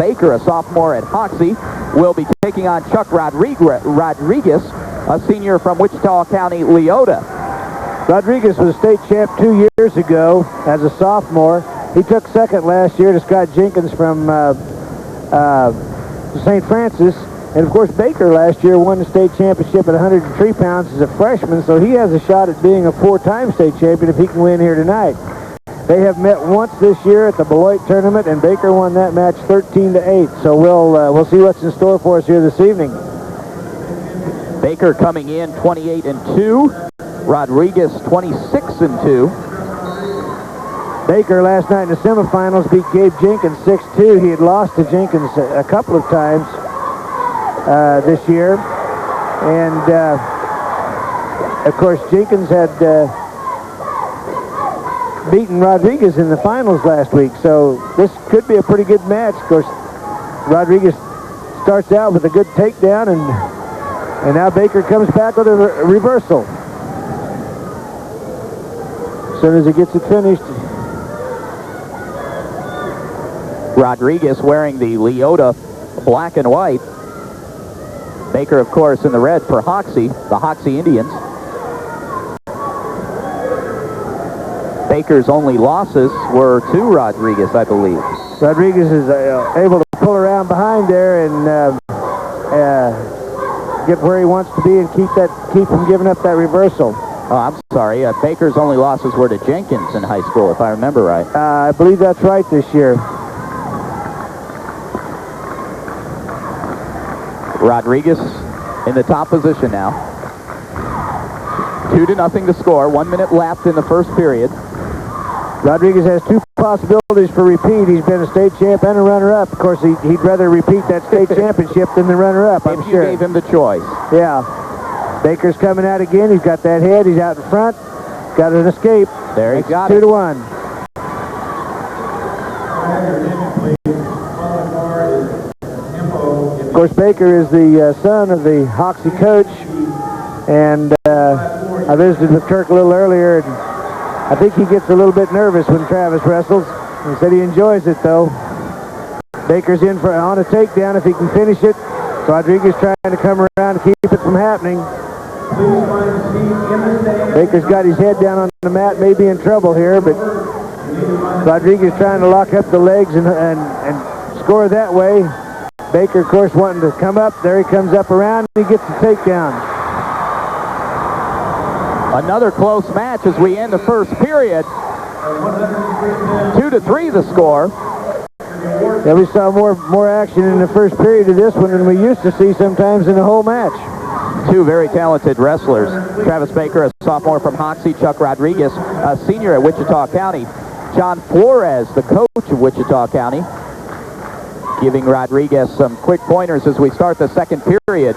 Baker, a sophomore at Hoxie, will be taking on Chuck Rodriguez, a senior from Wichita County, Leota. Rodriguez was state champ 2 years ago as a sophomore. He took second last year to Scott Jenkins from St. Francis. And, of course, Baker last year won the state championship at 103 pounds as a freshman, so he has a shot at being a 4-time state champion if he can win here tonight. They have met once this year at the Beloit tournament, and Baker won that match 13-8. So we'll see what's in store for us here this evening. Baker coming in 28-2. Rodriguez 26-2. Baker last night in the semifinals beat Gabe Jenkins 6-2. He had lost to Jenkins a couple of times this year. And, of course, Jenkins had beaten Rodriguez in the finals last week. So this could be a pretty good match. Of course, Rodriguez starts out with a good takedown, and now Baker comes back with a reversal. As soon as he gets it finished. Rodriguez wearing the Leota black and white. Baker, of course, in the red for Hoxie, the Hoxie Indians. Baker's only losses were to Rodriguez, I believe. Rodriguez is able to pull around behind there and get where he wants to be and keep from giving up that reversal. Oh, I'm sorry. Baker's only losses were to Jenkins in high school, if I remember right. I believe that's right this year. Rodriguez in the top position now. 2-0 to score. 1 minute left in the first period. Rodriguez has two possibilities for repeat. He's been a state champ and a runner-up. Of course, he'd rather repeat that state championship than the runner-up, I'm sure. If you gave him the choice. Yeah. Baker's coming out again. He's got that head. He's out in front. Got an escape. There he got it. 2-1. Of course, Baker is the son of the Hoxie coach, and I visited with Kirk a little earlier, and I think he gets a little bit nervous when Travis wrestles. He said he enjoys it, though. Baker's in on a takedown if he can finish it. Rodriguez trying to come around to keep it from happening. Baker's got his head down on the mat, may be in trouble here, but Rodriguez trying to lock up the legs and score that way. Baker, of course, wanting to come up. There he comes up around, and he gets the takedown. Another close match as we end the first period. 2-3 the score. Yeah, we saw more action in the first period of this one than we used to see sometimes in the whole match. Two very talented wrestlers. Travis Baker, a sophomore from Hoxie. Chuck Rodriguez, a senior at Wichita County. John Flores, the coach of Wichita County, giving Rodriguez some quick pointers as we start the second period.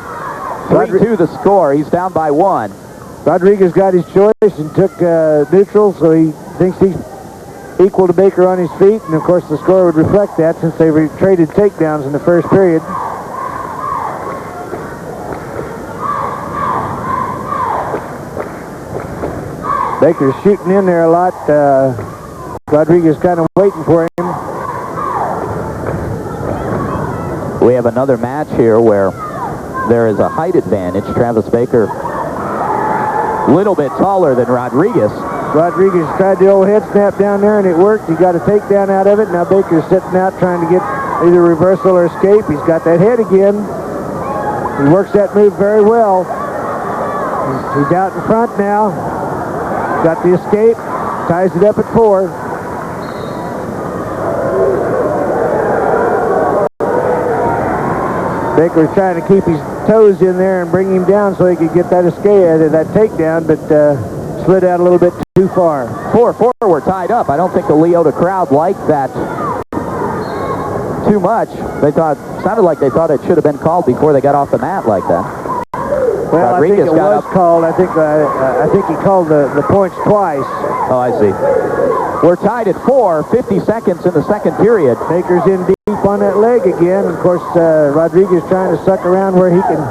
3-2 the score. He's down by 1. Rodriguez got his choice and took neutral, so he thinks he's equal to Baker on his feet, and of course the score would reflect that since they traded takedowns in the first period. Baker's shooting in there a lot. Rodriguez kind of waiting for him. We have another match here where there is a height advantage. Travis Baker, a little bit taller than Rodriguez. Rodriguez tried the old head snap down there, and it worked. He got a takedown out of it. Now Baker's sitting out trying to get either reversal or escape. He's got that head again. He works that move very well. He's out in front now. Got the escape. Ties it up at 4. Baker was trying to keep his toes in there and bring him down so he could get that escape, that takedown, but slid out a little bit too far. 4-4 were tied up. I don't think the Leota crowd liked that too much. Sounded like they thought it should have been called before they got off the mat like that. Well, Rodriguez I think it was called. I think he called the points twice. Oh, I see. We're tied at 4, 50 seconds in the second period. Baker's in deep on that leg again. Of course, Rodriguez trying to suck around where he can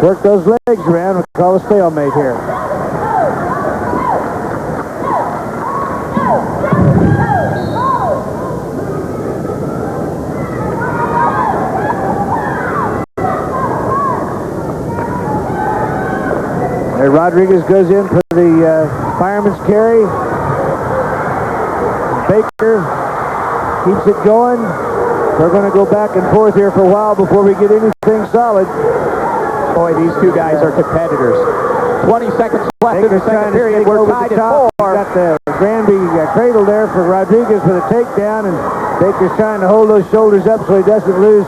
work those legs around. We'll call a stalemate here. Rodriguez goes in for the fireman's carry. Baker keeps it going. We're going to go back and forth here for a while before we get anything solid. Boy, these two guys are competitors. 20 seconds left in the second period. We're tied at 4. Got the Granby cradle there for Rodriguez for the takedown, and Baker's trying to hold those shoulders up so he doesn't lose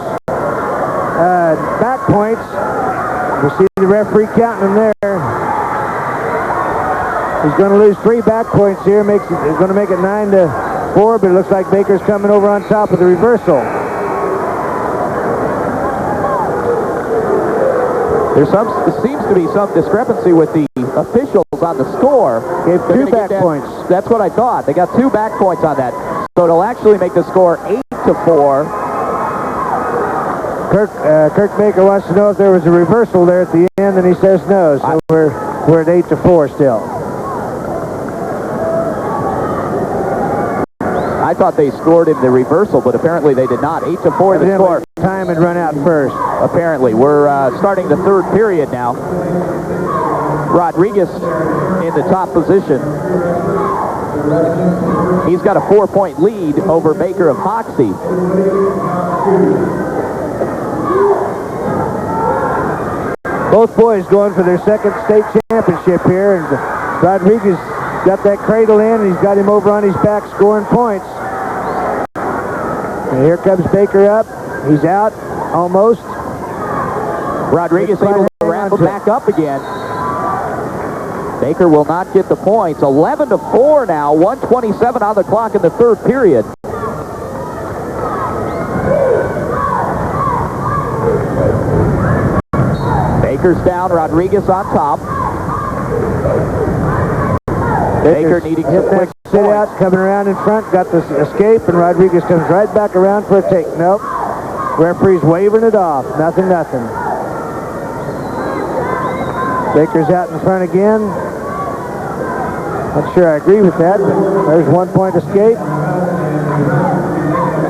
back points. We see the referee counting them there. He's going to lose 3 back points here. He's going to make it 9-4, but it looks like Baker's coming over on top of the reversal. There seems to be some discrepancy with the officials on the score. Gave 2 back points. That's what I thought. They got 2 back points on that. So it'll actually make the score 8-4. Kirk Baker wants to know if there was a reversal there at the end, and he says no. So we're at 8-4 still. I thought they scored in the reversal, but apparently they did not. 8-4 the score. Time had run out first. Apparently. We're starting the third period now. Rodriguez in the top position. He's got a 4-point lead over Baker of Hoxie. Both boys going for their second state championship here, and Rodriguez got that cradle in, and he's got him over on his back scoring points. And here comes Baker up. He's out, almost. Rodriguez able to wrap it back up again. Baker will not get the points. 11-4 now, 1:27 on the clock in the third period. Baker's down, Rodriguez on top. Baker needing some quick sit out, coming around in front, got the escape, and Rodriguez comes right back around for a take. Nope. Referee's waving it off. Nothing. Baker's out in front again. Not sure I agree with that, but there's 1-point escape.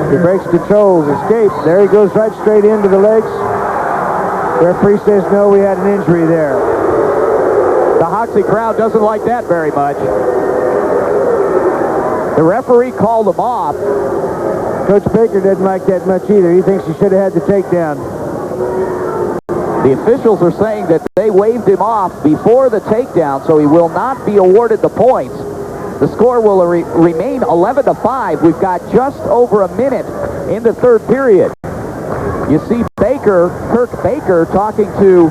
He breaks controls, escape. There he goes right straight into the legs. Referee says no, we had an injury there. The Hoxie crowd doesn't like that very much. The referee called him off. Coach Baker doesn't like that much either. He thinks he should have had the takedown. The officials are saying that they waved him off before the takedown, so he will not be awarded the points. The score will remain 11-5. We've got just over a minute in the third period. You see Kirk Baker, talking to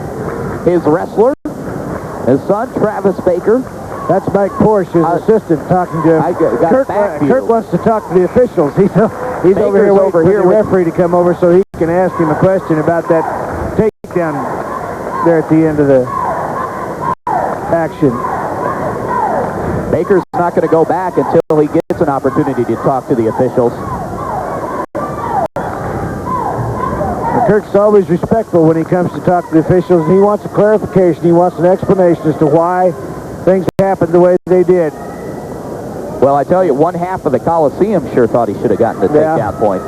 his wrestler, his son, Travis Baker. That's Mike Porsche, his assistant, talking to him. Kirk wants to talk to the officials. He's over here waiting for the referee to come over so he can ask him a question about that takedown there at the end of the action. Baker's not going to go back until he gets an opportunity to talk to the officials. Kirk's always respectful when he comes to talk to the officials. He wants a clarification. He wants an explanation as to why things happened the way they did. Well, I tell you, one half of the Coliseum sure thought he should have gotten the takedown point.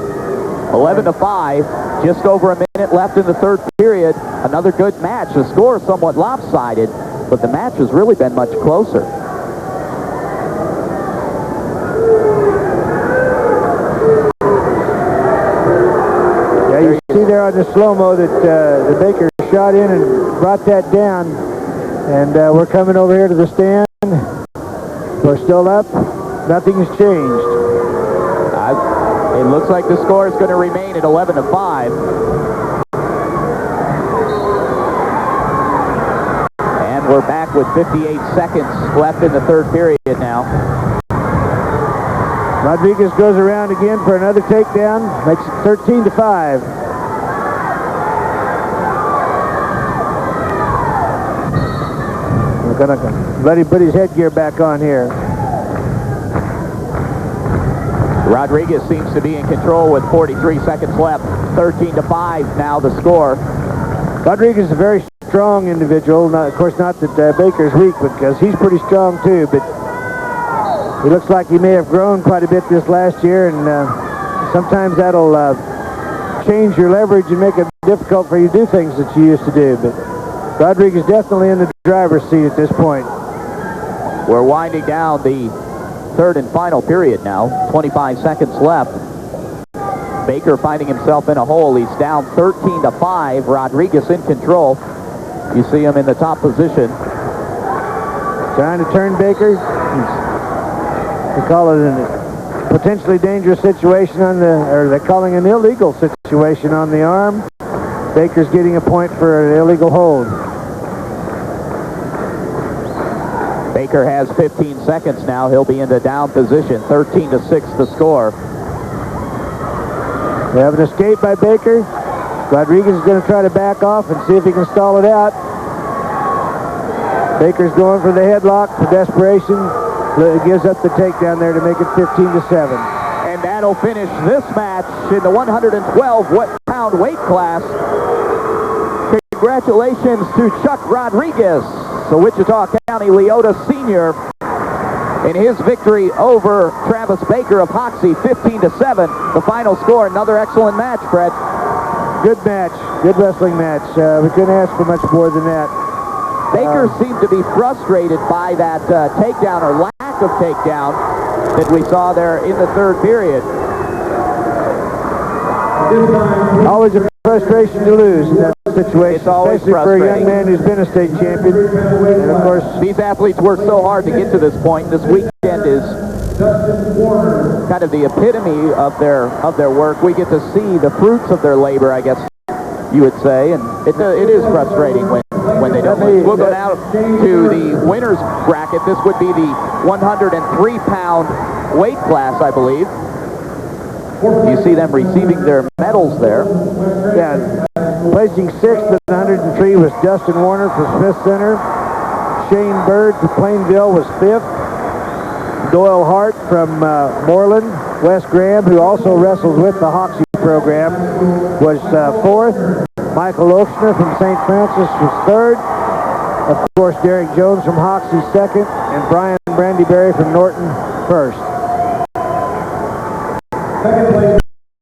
11-5, just over a minute left in the third period. Another good match. The score is somewhat lopsided, but the match has really been much closer. Yeah, you see there on the slow-mo that the Baker shot in and brought that down. And we're coming over here to the stand. We're still up. Nothing has changed. It looks like the score is going to remain at 11-5. And we're back with 58 seconds left in the third period now. Rodriguez goes around again for another takedown. Makes it 13-5. We're going to let him put his headgear back on here. Rodriguez seems to be in control with 43 seconds left. 13-5 now the score. Rodriguez is a very strong individual. Of course, not that Baker's weak, because he's pretty strong too, but he looks like he may have grown quite a bit this last year, and sometimes that'll change your leverage and make it difficult for you to do things that you used to do. But Rodriguez definitely in the driver's seat at this point. We're winding down the third and final period now. 25 seconds left. Baker finding himself in a hole. He's down 13-5. Rodriguez in control. You see him in the top position. Trying to turn Baker. They call it a potentially dangerous situation on the, or they're calling an illegal situation on the arm. Baker's getting a point for an illegal hold. Baker has 15 seconds now. He'll be in the down position. 13-6 the score. We have an escape by Baker. Rodriguez is going to try to back off and see if he can stall it out. Baker's going for the headlock for desperation. Gives up the takedown there to make it 15-7. And that'll finish this match in the 112-pound weight class. Congratulations to Chuck Rodriguez, the Wichita County Leota Senior, in his victory over Travis Baker of Hoxie, 15-7. The final score. Another excellent match, Fred. Good match. Good wrestling match. We couldn't ask for much more than that. Baker seemed to be frustrated by that takedown or lack of takedown that we saw there in the third period. Always a frustration to lose in that situation, It's always especially for a young frustrating. man who's been a state champion. And of course, These athletes work so hard to get to this point. This weekend is kind of the epitome of their work. We get to see the fruits of their labor, I guess you would say, and it is frustrating when they don't win. We'll go now to the winner's bracket. This would be the 103-pound weight class, I believe. You see them receiving their medals there. yeah, placing sixth at 103 was Dustin Warner for Smith Center. Shane Bird for Plainville was fifth. Doyle Hart from Moreland. Wes Graham, who also wrestles with the Hoxie program, was fourth. Michael Oshner from St. Francis was third. Of course, Derek Jones from Hoxie second, and Brian Brandyberry from Norton first.